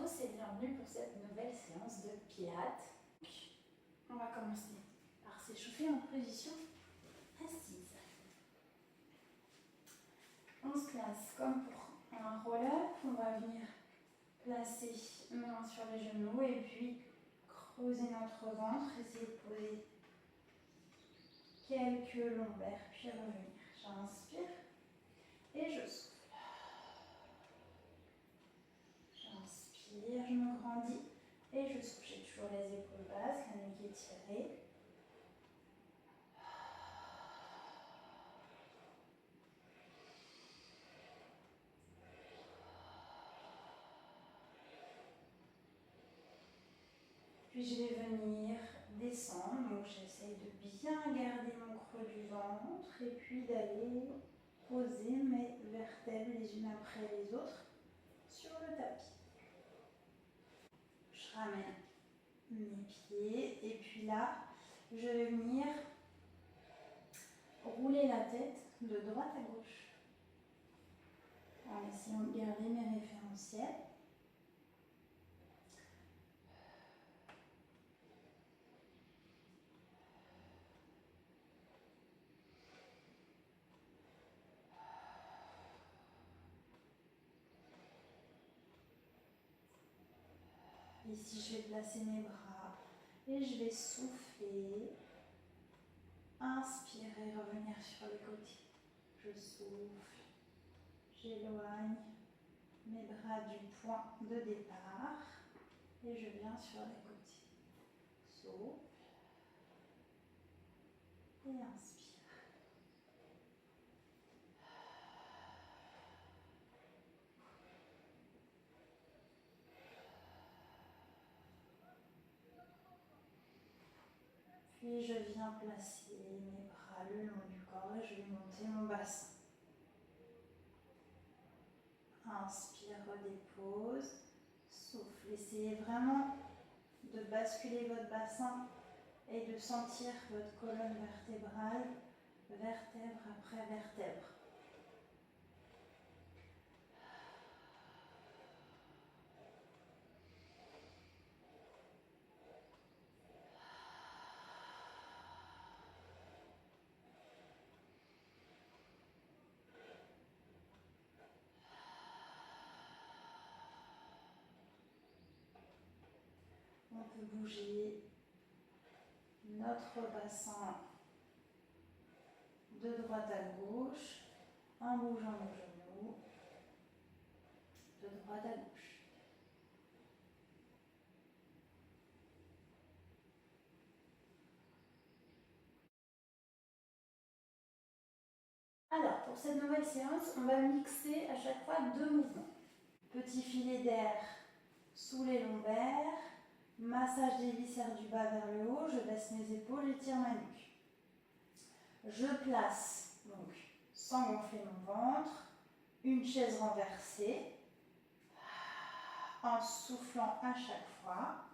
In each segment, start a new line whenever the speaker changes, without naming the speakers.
tous et bienvenue pour cette nouvelle séance de Pilates. On va commencer par s'échauffer en position assise. On se place comme pour un roll-up. On va venir placer nos mains sur les genoux et puis creuser notre ventre, essayer de poser quelques lombaires, puis revenir. J'inspire et je souffle. J'inspire, je me grandis et je souffle. J'ai toujours les épaules basses, la nuque étirée. Puis je vais venir descendre, donc j'essaye de bien garder mon creux du ventre et puis d'aller poser mes vertèbres les unes après les autres sur le tapis. Je ramène mes pieds et puis là, je vais venir rouler la tête de droite à gauche en essayant de garder mes référentiels. Ici, je vais placer mes bras et je vais souffler. Inspirer, revenir sur les côtés. Je souffle. J'éloigne mes bras du point de départ et je viens sur les côtés. Souffle et inspire. Puis je viens placer mes bras le long du corps et je vais monter mon bassin. Inspire, redépose. Souffle. Essayez vraiment de basculer votre bassin et de sentir votre colonne vertébrale, vertèbre après vertèbre. On peut bouger notre bassin de droite à gauche en bougeant nos genoux de droite à gauche. Alors, pour cette nouvelle séance, on va mixer à chaque fois deux mouvements. Petit filet d'air sous les lombaires, massage des viscères du bas vers le haut, je baisse mes épaules, j'étire ma nuque. Je place, donc, sans gonfler mon ventre, une chaise renversée, en soufflant à chaque fois.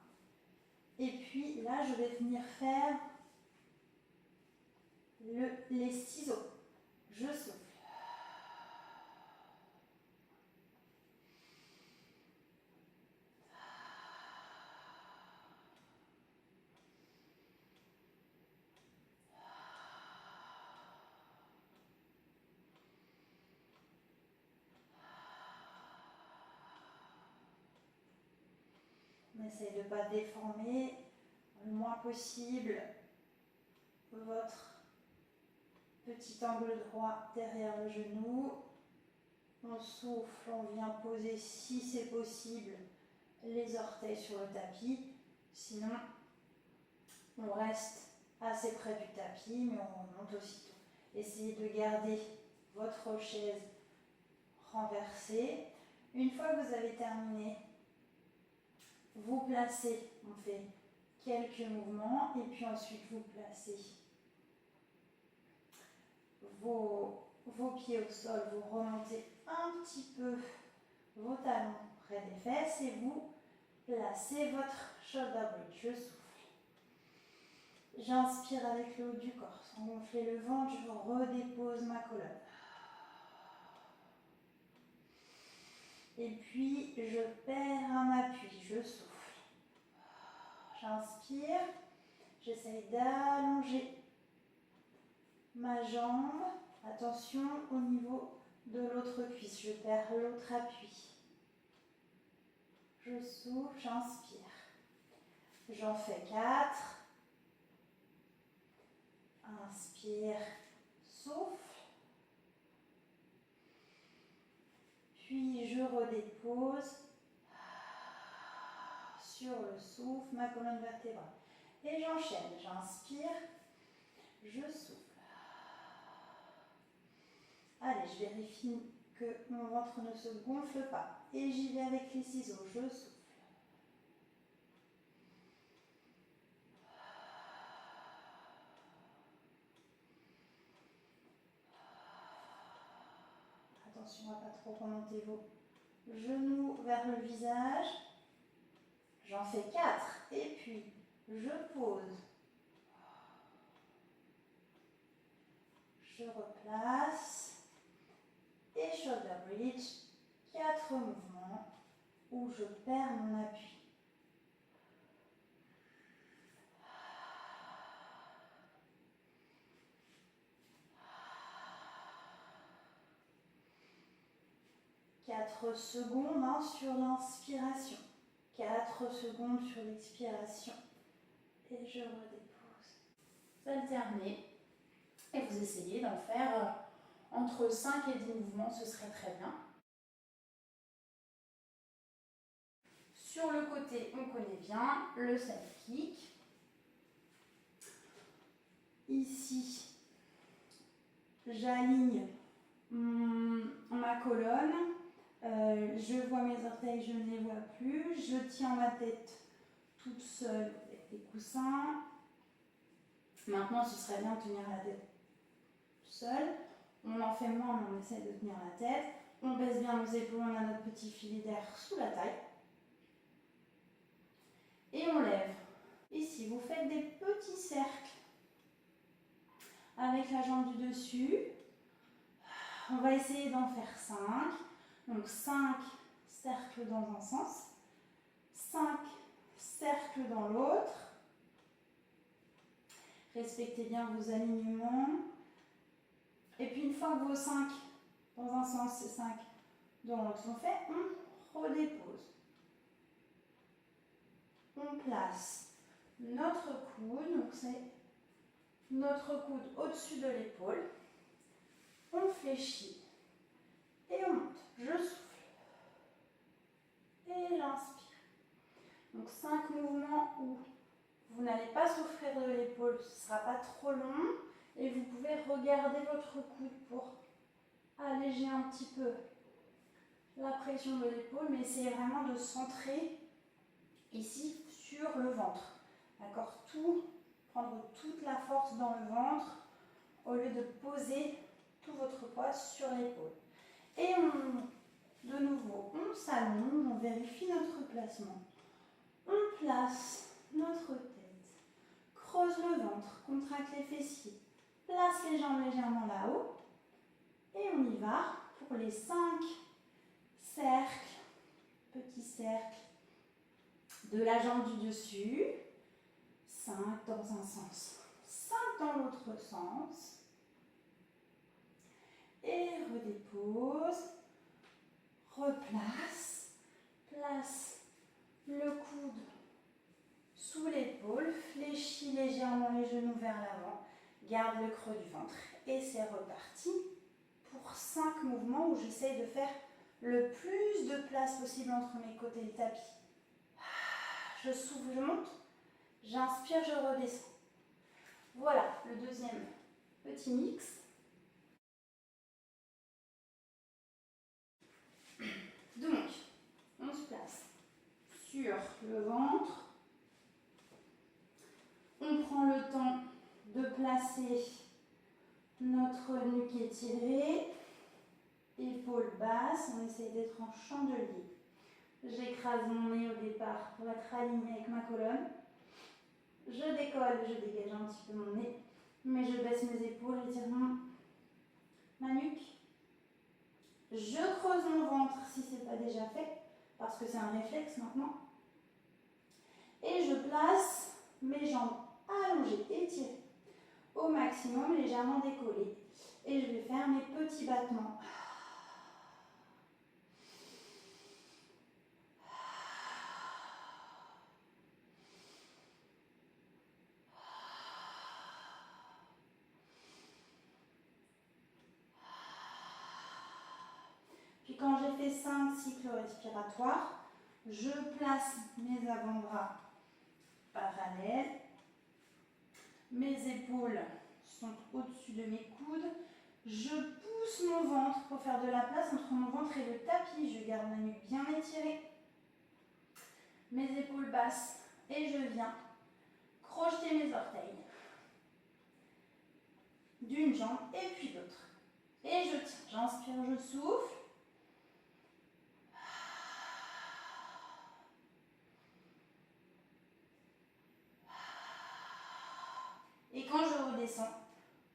Et puis là, je vais venir faire les ciseaux. Je souffle. On essaye de ne pas déformer le moins possible votre petit angle droit derrière le genou. On souffle, on vient poser, si c'est possible, les orteils sur le tapis. Sinon, on reste assez près du tapis, mais on remonte aussitôt. Essayez de garder votre chaise renversée. Une fois que vous avez terminé, vous placez, on fait quelques mouvements, et puis ensuite vous placez vos pieds au sol, vous remontez un petit peu vos talons près des fesses et vous placez votre shoulder bridge. Je souffle. J'inspire avec le haut du corps, sans gonfler le ventre, je redépose ma colonne. Et puis, je perds un appui, je souffle. J'inspire, j'essaye d'allonger ma jambe. Attention au niveau de l'autre cuisse, je perds l'autre appui. Je souffle, j'inspire. J'en fais 4. Inspire, souffle. Puis je redépose sur le souffle ma colonne vertébrale. Et j'enchaîne. J'inspire, je souffle. Allez, je vérifie que mon ventre ne se gonfle pas. Et j'y vais avec les ciseaux. Je souffle. Attention à ne pas trop remonter vos genoux vers le visage. J'en fais 4. Et puis, je pose. Je replace. Et shoulder bridge. 4 mouvements où je perds mon appui. Quatre secondes sur l'inspiration. 4 secondes sur l'expiration. Et je redépose. Vous alternez. Et vous essayez d'en faire entre 5 et 10 mouvements, ce serait très bien. Sur le côté, on connaît bien le side kick. Ici, j'aligne ma colonne. Je vois mes orteils, je ne les vois plus. Je tiens ma tête toute seule avec les coussins. Maintenant, ce serait bien de tenir la tête seule. On en fait moins, mais on essaie de tenir la tête. On baisse bien nos épaules, on a notre petit filet d'air sous la taille. Et on lève. Ici, vous faites des petits cercles avec la jambe du dessus. On va essayer d'en faire 5. Donc 5 cercles dans un sens, 5 cercles dans l'autre. Respectez bien vos alignements. Et puis une fois que vos 5 dans un sens et 5 dans l'autre sont faits, on redépose. On place notre coude, donc c'est notre coude au-dessus de l'épaule. On fléchit et on monte. Je souffle et j'inspire. Donc 5 mouvements où vous n'allez pas souffrir de l'épaule, ce ne sera pas trop long. Et vous pouvez regarder votre coude pour alléger un petit peu la pression de l'épaule, mais essayez vraiment de centrer ici sur le ventre. D'accord ? Prendre toute la force dans le ventre au lieu de poser tout votre poids sur l'épaule. Et de nouveau, on s'allonge, on vérifie notre placement. On place notre tête, creuse le ventre, contracte les fessiers, place les jambes légèrement là-haut. Et on y va pour les 5 cercles, petits cercles de la jambe du dessus. 5 dans un sens, 5 dans l'autre sens. Et redépose, replace, place le coude sous l'épaule, fléchis légèrement les genoux vers l'avant, garde le creux du ventre. Et c'est reparti pour 5 mouvements où j'essaye de faire le plus de place possible entre mes côtés et le tapis. Je souffle, je monte, j'inspire, je redescends. Voilà le deuxième petit mix. Donc, on se place sur le ventre. On prend le temps de placer notre nuque étirée, épaules basses, on essaie d'être en chandelier. J'écrase mon nez au départ pour être aligné avec ma colonne. Je décolle, je dégage un petit peu mon nez, mais je baisse mes épaules, j'étire ma nuque. Je creuse mon ventre si ce n'est pas déjà fait, parce que c'est un réflexe maintenant. Et je place mes jambes allongées, étirées au maximum, légèrement décollées. Et je vais faire mes petits battements. Puis quand j'ai fait 5 cycles respiratoires, je place mes avant-bras parallèles. Mes épaules sont au-dessus de mes coudes. Je pousse mon ventre pour faire de la place entre mon ventre et le tapis. Je garde ma nuque bien étirée. Mes épaules basses et je viens crocheter mes orteils d'une jambe et puis l'autre. Et je tiens. J'inspire, je souffle. Et quand je redescends,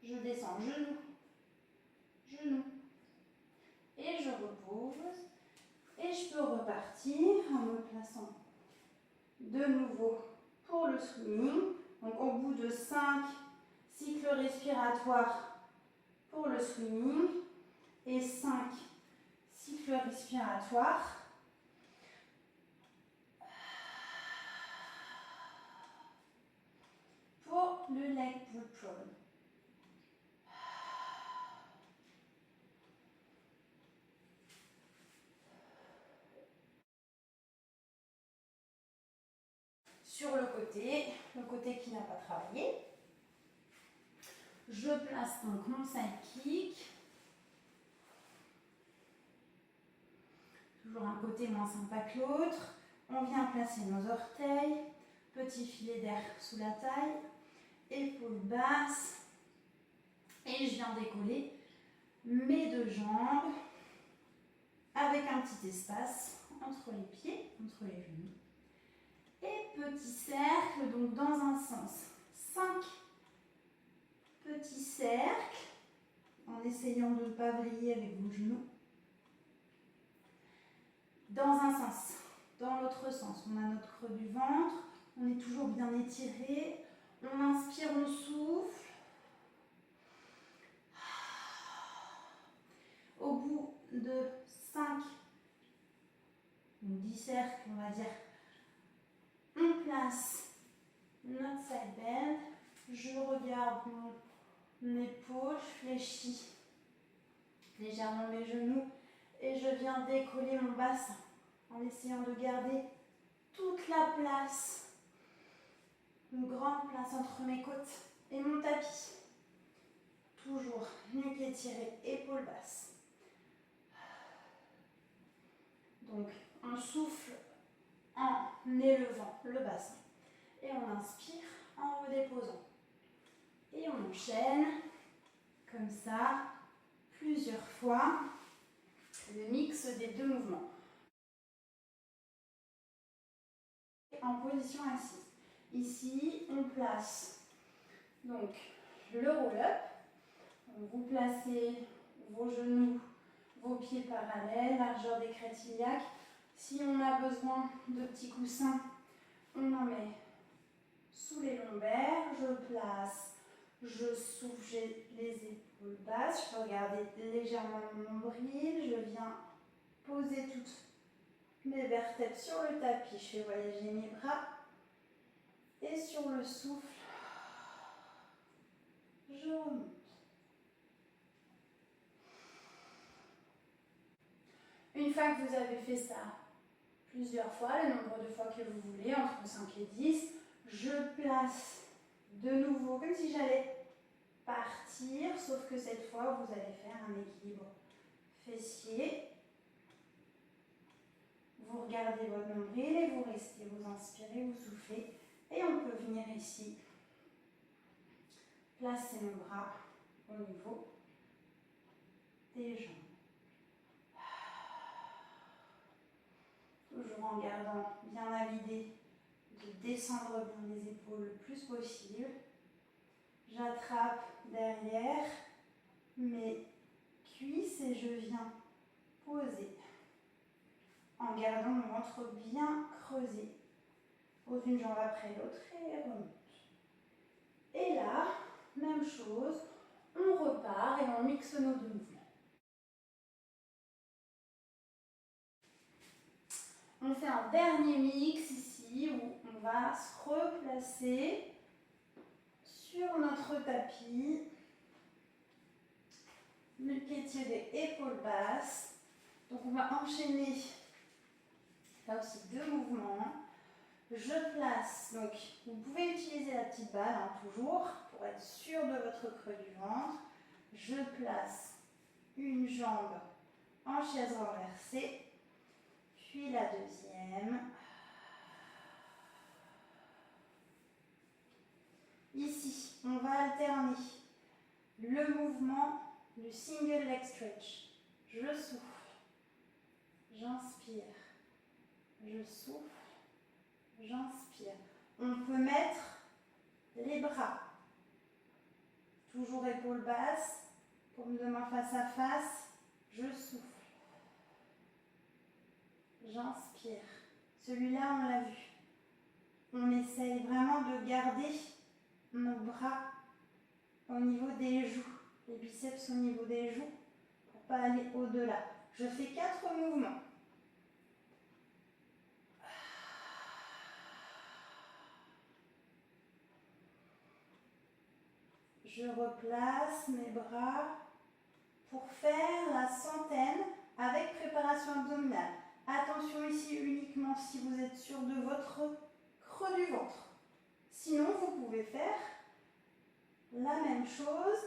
je descends genou, genou. Et je repose. Et je peux repartir en me plaçant de nouveau pour le swimming. Donc au bout de 5 cycles respiratoires pour le swimming et 5 cycles respiratoires pour le leg pull prone. Sur le côté qui n'a pas travaillé, je place donc mon side kick. Toujours un côté moins sympa que l'autre. On vient placer nos orteils, petit filet d'air sous la taille, épaules basses. Et je viens décoller mes deux jambes avec un petit espace entre les pieds, entre les genoux. Et petit cercle, donc dans un sens. 5 petits cercles, en essayant de ne pas vriller avec vos genoux. Dans un sens, dans l'autre sens, on a notre creux du ventre, on est toujours bien étiré. On inspire, on souffle. Au bout de 5 ou 10 cercles, on va dire, on place notre side bend. Je regarde mon épaule, je fléchis légèrement mes genoux et je viens décoller mon bassin en essayant de garder toute la place, une grande place entre mes côtes et mon tapis. Toujours nuque étirée, épaules basses. Donc on souffle en élevant le bassin et on inspire en redéposant. Et on enchaîne comme ça plusieurs fois le mix des deux mouvements. En position assise. Ici, on place donc le roll-up. Vous placez vos genoux, vos pieds parallèles, largeur des crêtes iliaques. Si on a besoin de petits coussins, on en met sous les lombaires. Je place, je souffle, j'ai les épaules basses. Je peux regarder légèrement mon nombril. Je viens poser toutes mes vertèbres sur le tapis. Je fais voyager mes bras. Et sur le souffle, je remonte. Une fois que vous avez fait ça plusieurs fois, le nombre de fois que vous voulez, entre 5 et 10, je place de nouveau comme si j'allais partir, sauf que cette fois, vous allez faire un équilibre fessier. Vous regardez votre nombril et vous restez, vous inspirez, vous soufflez. Et on peut venir ici, placer mon bras au niveau des jambes. Toujours en gardant bien à l'idée de descendre bien les épaules le plus possible. J'attrape derrière mes cuisses et je viens poser en gardant mon ventre bien creusé. Pose une jambe après l'autre et remonte. Et là, même chose, on repart et on mixe nos deux mouvements. On fait un dernier mix ici où on va se replacer sur notre tapis. Le pied tiré, épaules basses. Donc on va enchaîner là aussi 2 mouvements. Je place, donc vous pouvez utiliser la petite balle toujours pour être sûr de votre creux du ventre. Je place une jambe en chaise renversée, puis la deuxième. Ici, on va alterner le mouvement du single leg stretch. Je souffle, j'inspire, je souffle, j'inspire. On peut mettre les bras, toujours épaules basses, paume de main face à face, je souffle, j'inspire. Celui-là, on l'a vu. On essaye vraiment de garder nos bras au niveau des joues, les biceps au niveau des joues, pour ne pas aller au-delà. Je fais 4 mouvements. Je replace mes bras pour faire la centaine avec préparation abdominale. Attention ici uniquement si vous êtes sûr de votre creux du ventre. Sinon, vous pouvez faire la même chose,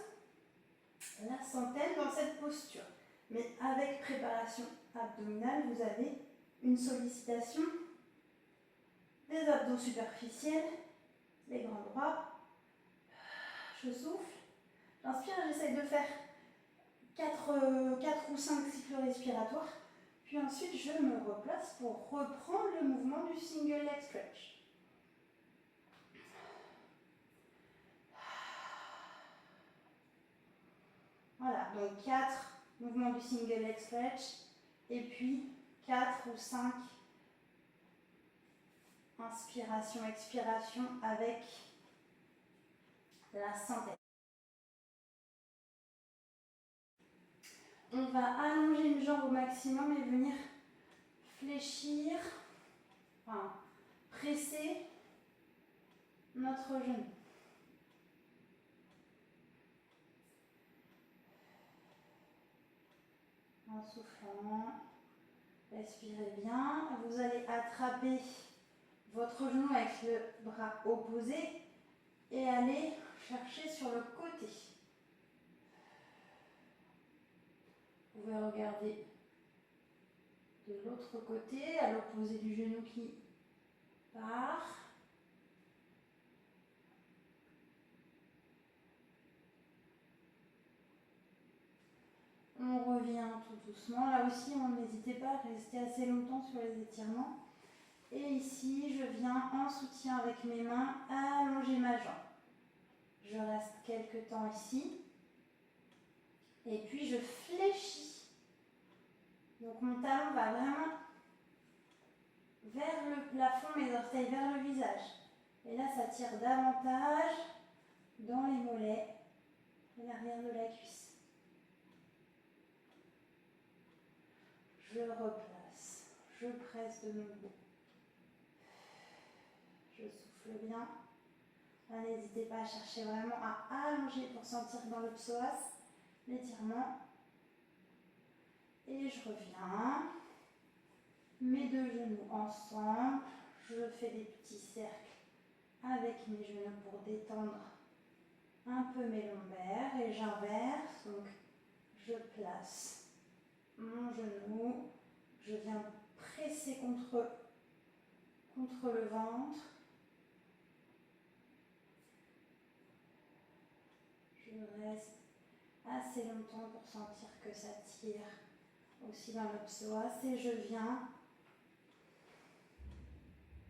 la centaine dans cette posture. Mais avec préparation abdominale, vous avez une sollicitation des abdos superficiels, les grands droits. Je souffle, j'inspire, j'essaye de faire 4 ou 5 cycles respiratoires. Puis ensuite, je me replace pour reprendre le mouvement du single leg stretch. Voilà, donc 4 mouvements du single leg stretch et puis 4 ou 5 inspiration, expiration avec la centaine. On va allonger une jambe au maximum et venir fléchir, enfin presser notre genou. En soufflant, respirez bien. Vous allez attraper votre genou avec le bras opposé et aller chercher sur le côté. Vous pouvez regarder de l'autre côté, à l'opposé du genou qui part. On revient tout doucement. Là aussi, n'hésitez pas à rester assez longtemps sur les étirements. Et ici, je viens en soutien avec mes mains allonger ma jambe. Je reste quelques temps ici. Et puis, je fléchis. Donc, mon talon va vraiment vers le plafond, mes orteils vers le visage. Et là, ça tire davantage dans les mollets et l'arrière de la cuisse. Je replace, je presse de nouveau. Je souffle bien. Là, n'hésitez pas à chercher vraiment à allonger pour sentir dans le psoas l'étirement. Et je reviens. Mes 2 genoux ensemble. Je fais des petits cercles avec mes genoux pour détendre un peu mes lombaires. Et j'inverse. Donc, je place mon genou. Je viens presser contre le ventre. Je reste assez longtemps pour sentir que ça tire aussi dans le psoas et je viens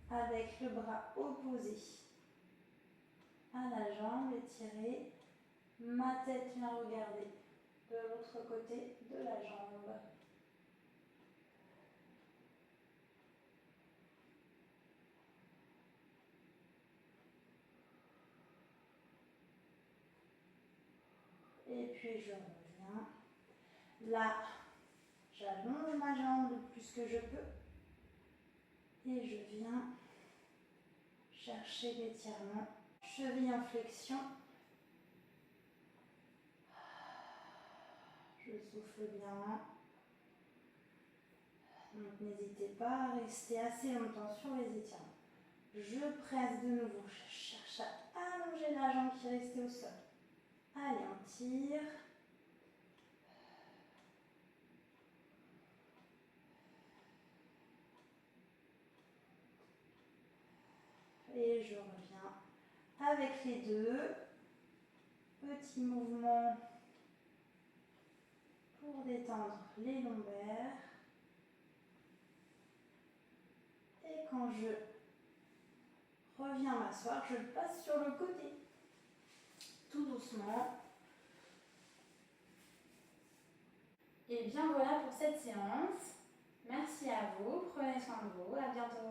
avec le bras opposé à la jambe étirée, ma tête vient regarder de l'autre côté de la jambe. Et puis je reviens. Là, j'allonge ma jambe le plus que je peux. Et je viens chercher l'étirement. Cheville en flexion. Je souffle bien. Donc n'hésitez pas à rester assez longtemps sur les étirements. Je presse de nouveau. Je cherche à allonger la jambe qui est restée au sol. Allez, on tire. Et je reviens avec les deux. Petit mouvement pour détendre les lombaires. Et quand je reviens m'asseoir, je passe sur le côté. Tout doucement. Et bien voilà pour cette séance. Merci à vous, prenez soin de vous, à bientôt.